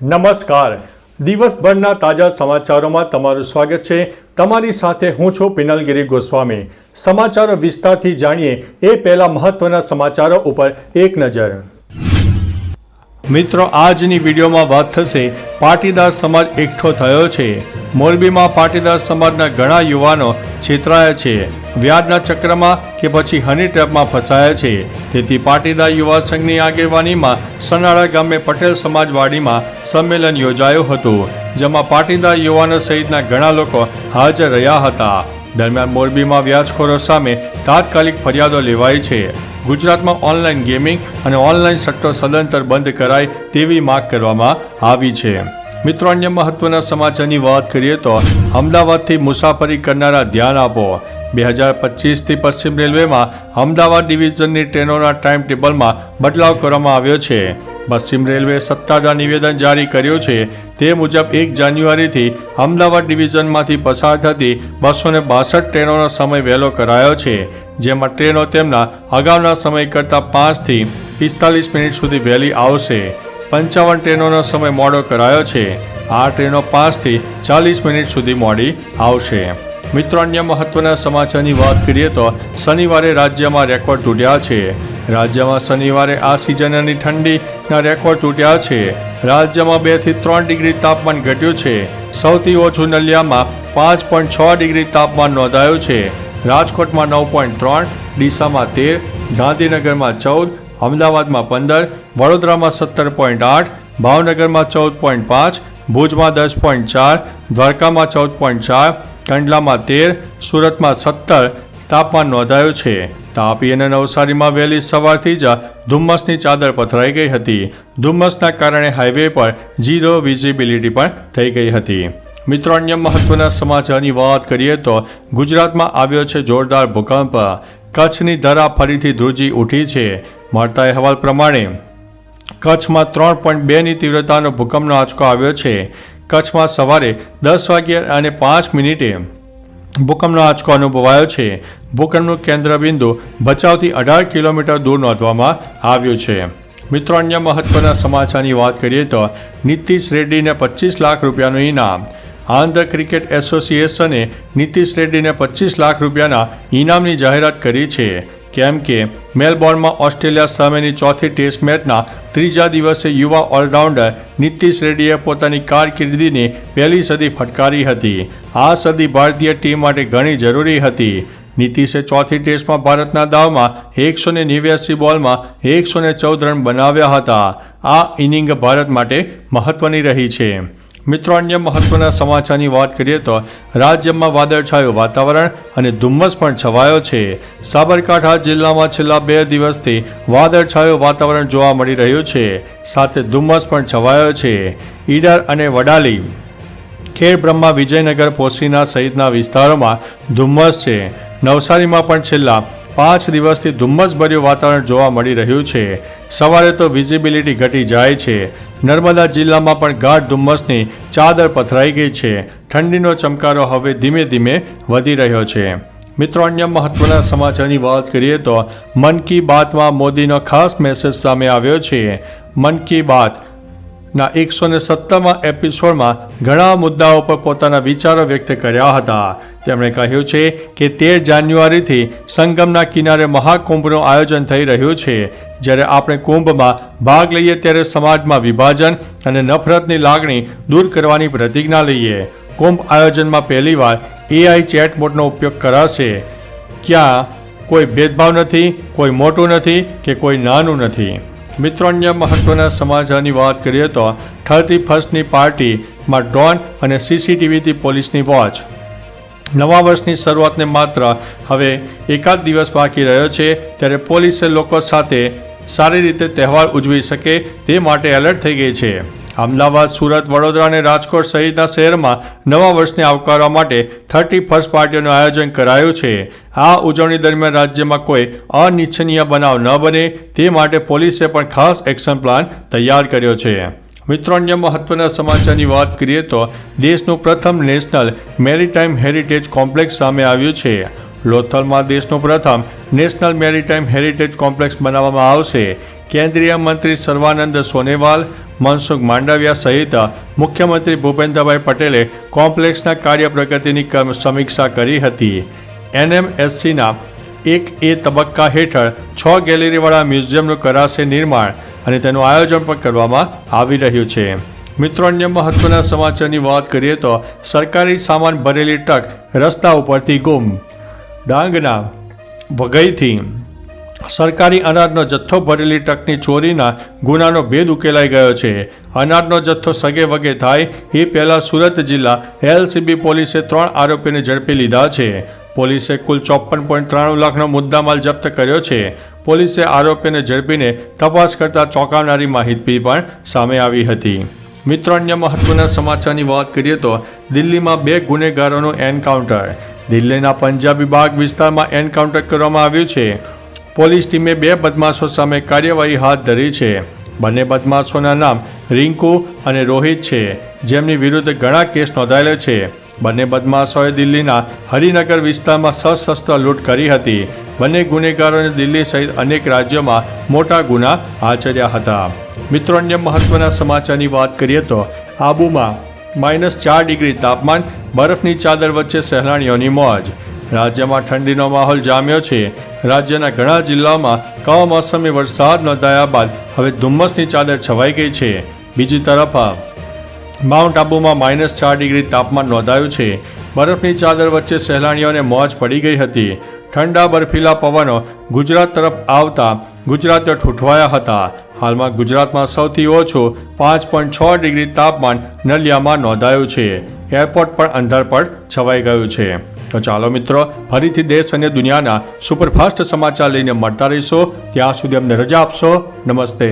નમસ્કાર. દિવસભરના તાજા સમાચારોમાં તમારું સ્વાગત છે. તમારી સાથે હું છું પિનલગીરી ગોસ્વામી. સમાચારો વિસ્તારથી જાણીએ એ પહેલા મહત્વના સમાચારો ઉપર એક નજર. મિત્રો, આજની વિડીયોમાં વાત થશે પાટીદાર સમાજ એકઠો થયો છે. મોરબીમાં પાટીદાર સમાજના ઘણા યુવાનો છેતરાયા છે. વ્યાજના ચક્રમાં કે પછી હની ટ્રેપમાં ફસાયા છે. તેથી પાટીદાર યુવા સંઘની આગેવાનીમાં સનાળા ગામે પટેલ સમાજવાડીમાં સંમેલન યોજાયું હતું, જેમાં પાટીદાર યુવાનો સહિતના ઘણા લોકો હાજર રહ્યા હતા. દરમિયાન મોરબીમાં વ્યાજખોરો સામે તાત્કાલિક ફરિયાદો લેવાઈ છે. ગુજરાતમાં ઓનલાઈન ગેમિંગ અને ઓનલાઈન સટ્ટો સદંતર બંધ કરાય તેવી માંગ કરવામાં આવી છે. મિત્રો, અન્ય મહત્વના સમાચારની વાત કરીએ તો અમદાવાદથી મુસાફરી કરનારા ધ્યાન આપો. 2025થી પશ્ચિમ રેલવેમાં અમદાવાદ ડિવિઝનની ટ્રેનોના ટાઈમ ટેબલમાં બદલાવ કરવામાં આવ્યો છે. પશ્ચિમ રેલવે સત્તાવાર નિવેદન જારી કર્યું છે. તે મુજબ 1 જાન્યુઆરીથી અમદાવાદ ડિવિઝનમાંથી પસાર થતી 262 ટ્રેનોનો સમય વહેલો કરાયો છે, જેમાં ટ્રેનો તેમના અગાઉના સમય કરતાં 5 થી 45 મિનિટ સુધી વહેલી આવશે. 55 ટ્રેનોનો સમય મોડો કરાયો છે. આ ટ્રેનો 5 થી 40 મિનિટ સુધી મોડી આવશે. મિત્રો, અન્ય મહત્વના સમાચારની વાત કરીએ તો શનિવારે રાજ્યમાં રેકોર્ડ તૂટ્યા છે. રાજ્યમાં શનિવારે આ સિઝનની ઠંડીના રેકોર્ડ તૂટ્યા છે. રાજ્યમાં 2 થી 3 ડિગ્રી તાપમાન ઘટ્યું છે. સૌથી ઓછું નલિયામાં 5.6 ડિગ્રી તાપમાન નોંધાયું છે. રાજકોટમાં 9.3, ડીસામાં 13, ગાંધીનગરમાં 14, અમદાવાદમાં 15, વડોદરામાં 17.8, ભાવનગરમાં 14.5, ભુજમાં 10.4, દ્વારકામાં 14.4, કંડલામાં 13, સુરતમાં 17 તાપમાન નોંધાયું છે. તાપી અને નવસારીમાં વહેલી સવારથી જ ધુમ્મસની ચાદર પથરાઈ ગઈ હતી. ધુમ્મસના કારણે હાઈવે પર 0 વિઝિબિલિટી પણ થઈ ગઈ હતી. મિત્રો, અન્ય મહત્વના સમાચારની વાત કરીએ તો ગુજરાતમાં આવ્યો છે જોરદાર ભૂકંપ. કચ્છની ધરા ફરીથી ધ્રુજી ઉઠી છે. મળતા અહેવાલ પ્રમાણે કચ્છમાં 3.2ની તીવ્રતાનો ભૂકંપનો આંચકો આવ્યો છે. કચ્છમાં સવારે 10:05 ભૂકંપનો આંચકો અનુભવાયો છે. ભૂકંપનું કેન્દ્રબિંદુ ભચાઉથી 18 કિલોમીટર દૂર નોંધવામાં આવ્યું છે. મિત્રો, અન્ય મહત્વના સમાચારની વાત કરીએ તો નીતિશ રેડ્ડીને 25 લાખ રૂપિયાનું ઇનામ. આંધ્ર ક્રિકેટ એસોસિએશને નીતિશ રેડ્ડીને 25 લાખ રૂપિયાના ઇનામની જાહેરાત કરી છે, કેમ કે મેલબોર્નમાં ઓસ્ટ્રેલિયા સામેની ચોથી ટેસ્ટ મેચના ત્રીજા દિવસે યુવા ઓલરાઉન્ડર નીતિશ રેડ્ડીએ પોતાની કારકિર્દીની પહેલી સદી ફટકારી હતી. આ સદી ભારતીય ટીમ માટે ઘણી જરૂરી હતી. નીતિશે ચોથી ટેસ્ટમાં ભારતના દાવમાં 189 બોલમાં 114 રન બનાવ્યા હતા. આ ઇનિંગ ભારત માટે મહત્વની રહી છે. મિત્રો, અન્ય મહત્વના સમાચારની વાત કરીએ તો રાજ્યમાં વાદળછાયું વાતાવરણ અને ધુમ્મસ પણ છવાયો છે. સાબરકાંઠા જિલ્લામાં છેલ્લા 2 દિવસથી વાદળછાયું વાતાવરણ જોવા મળી રહ્યું છે. સાથે ધુમ્મસ પણ છવાયો છે. ઈડર અને વડાલી, ખેડબ્રહ્મા, વિજયનગર, પોશીના સહિતના વિસ્તારોમાં ધુમ્મસ છે. નવસારીમાં પણ છેલ્લા 5 દિવસથી ધુમ્મસભર્યું વાતાવરણ જોવા મળી રહ્યું છે. સવારે તો વિઝિબિલિટી ઘટી જાય છે. નર્મદા જિલ્લામાં પણ ગાઢ ધુમ્મસની ચાદર પથરાઈ ગઈ છે. ઠંડીનો ચમકારો હવે ધીમે ધીમે વધી રહ્યો છે. મિત્રો, અન્ય મહત્વના સમાચારની વાત કરીએ તો મન કી બાતમાં મોદીનો ખાસ મેસેજ સામે આવ્યો છે. મન કી બાતના 170મા એપિસોડમાં ઘણા મુદ્દાઓ પર પોતાના વિચારો વ્યક્ત કર્યા હતા. તેમણે કહ્યું છે કે 13 જાન્યુઆરીથી સંગમના કિનારે મહાકુંભનું આયોજન થઈ રહ્યું છે. જ્યારે આપણે કુંભમાં ભાગ લઈએ ત્યારે સમાજમાં વિભાજન અને નફરતની લાગણી દૂર કરવાની પ્રતિજ્ઞા લઈએ. કુંભ આયોજનમાં પહેલીવાર AI ચેટબોટનો ઉપયોગ કરાશે. ક્યાં કોઈ ભેદભાવ નથી, કોઈ મોટું નથી કે કોઈ નાનું નથી. મિત્રો, અન્ય મહત્વના સમાચારની વાત કરીએ તો 31મી પાર્ટીમાં ડ્રોન અને CCTVથી પોલીસની વોચ. નવા વર્ષની શરૂઆતને માત્ર હવે એકાદ દિવસ બાકી રહ્યો છે, ત્યારે પોલીસે લોકો સાથે સારી રીતે તહેવાર ઉજવી શકે તે માટે એલર્ટ થઈ ગઈ છે. અમદાવાદ, સુરત, વડોદરા અને રાજકોટ સહિતના શહેરમાં નવા વર્ષને આવકારવા માટે 31st પાર્ટીઓનું આયોજન કરાયું છે. આ ઉજવણી દરમિયાન રાજ્યમાં કોઈ અનિચ્છનીય બનાવ ન બને તે માટે પોલીસે પણ ખાસ એક્શન પ્લાન તૈયાર કર્યો છે. મિત્રો, અન્ય મહત્વના સમાચારની વાત કરીએ તો દેશનું પ્રથમ નેશનલ મેરીટાઈમ હેરિટેજ કોમ્પ્લેક્સ સામે આવ્યું છે. લોથલમાં દેશનું પ્રથમ નેશનલ મેરીટાઈમ હેરિટેજ કોમ્પ્લેક્સ બનાવવામાં આવશે. કેન્દ્રીય મંત્રી સર્વાનંદ સોનોવાલ, મનસુખ માંડવિયા સહિત મુખ્યમંત્રી ભૂપેન્દ્રભાઈ પટેલે કોમ્પ્લેક્સના કાર્ય પ્રગતિની સમીક્ષા કરી હતી. NMHCના 1A તબક્કા હેઠળ 6 ગેલેરીવાળા મ્યુઝિયમનું કરાશે નિર્માણ અને તેનું આયોજન પણ કરવામાં આવી રહ્યું છે. મિત્રો, અન્ય મહત્વના સમાચારની વાત કરીએ તો સરકારી સામાન ભરેલી ટ્રક રસ્તા ઉપરથી ગુમ. ડાંગના વઘઈથી સરકારી અનાજનો જથ્થો ભરેલી ટ્રકની ચોરીના ગુનાનો ભેદ ઉકેલાઈ ગયો છે. અનાજનો જથ્થો સગે વગે થાય એ પહેલાં સુરત જિલ્લા LCB પોલીસે 3 આરોપીને ઝડપી લીધા છે. પોલીસે કુલ 54.93 લાખનો મુદ્દામાલ જપ્ત કર્યો છે. પોલીસે આરોપીને ઝડપીને તપાસ કરતા ચોંકાવનારી માહિતી પણ સામે આવી હતી. મિત્રો, અન્ય મહત્વના સમાચારની વાત કરીએ તો દિલ્હીમાં 2 ગુનેગારોનું એન્કાઉન્ટર. દિલ્હીના પંજાબી બાગ વિસ્તારમાં એન્કાઉન્ટર કરવામાં આવ્યું છે. પોલીસ ટીમે 2 બદમાશો સામે કાર્યવાહી હાથ ધરી છે. બંને બદમાશોના નામ રિંકુ અને રોહિત છે, જેમની વિરુદ્ધ ઘણા કેસ નોંધાયેલા છે. બંને બદમાશોએ દિલ્હીના હરિનગર વિસ્તારમાં સશસ્ત્ર લૂંટ કરી હતી. બંને ગુનેગારોને દિલ્હી સહિત અનેક રાજ્યોમાં મોટા ગુના આચર્યા હતા. મિત્રો, અન્ય મહત્વના સમાચારની વાત કરીએ તો આબુમાં -4 ડિગ્રી તાપમાન, બરફની ચાદર વચ્ચે સહેલાણીઓની મોજ. રાજ્યમાં ઠંડીનો માહોલ જામ્યો છે. રાજ્યના ઘણા જિલ્લાઓમાં કમોસમી વરસાદ નોંધાયા બાદ હવે ધુમ્મસની ચાદર છવાઈ ગઈ છે. બીજી તરફ માઉન્ટ આબુમાં -4 ડિગ્રી તાપમાન નોંધાયું છે. બરફની ચાદર વચ્ચે સહેલાણીઓને મોજ પડી ગઈ હતી. ઠંડા બર્ફીલા પવનો ગુજરાત તરફ આવતા ગુજરાતીઓ ઠૂંઠવાયા હતા. હાલમાં ગુજરાતમાં સૌથી ઓછું 5.6 ડિગ્રી તાપમાન નલિયામાં નોંધાયું છે. એરપોર્ટ પર અંધારપટ છવાઈ ગયું છે. તો ચાલો મિત્રો, ફરીથી દેશ અને દુનિયાના સુપરફાસ્ટ સમાચાર લઈને મળતા રહીશો. ત્યાં સુધી અમને રજા આપશો. નમસ્તે.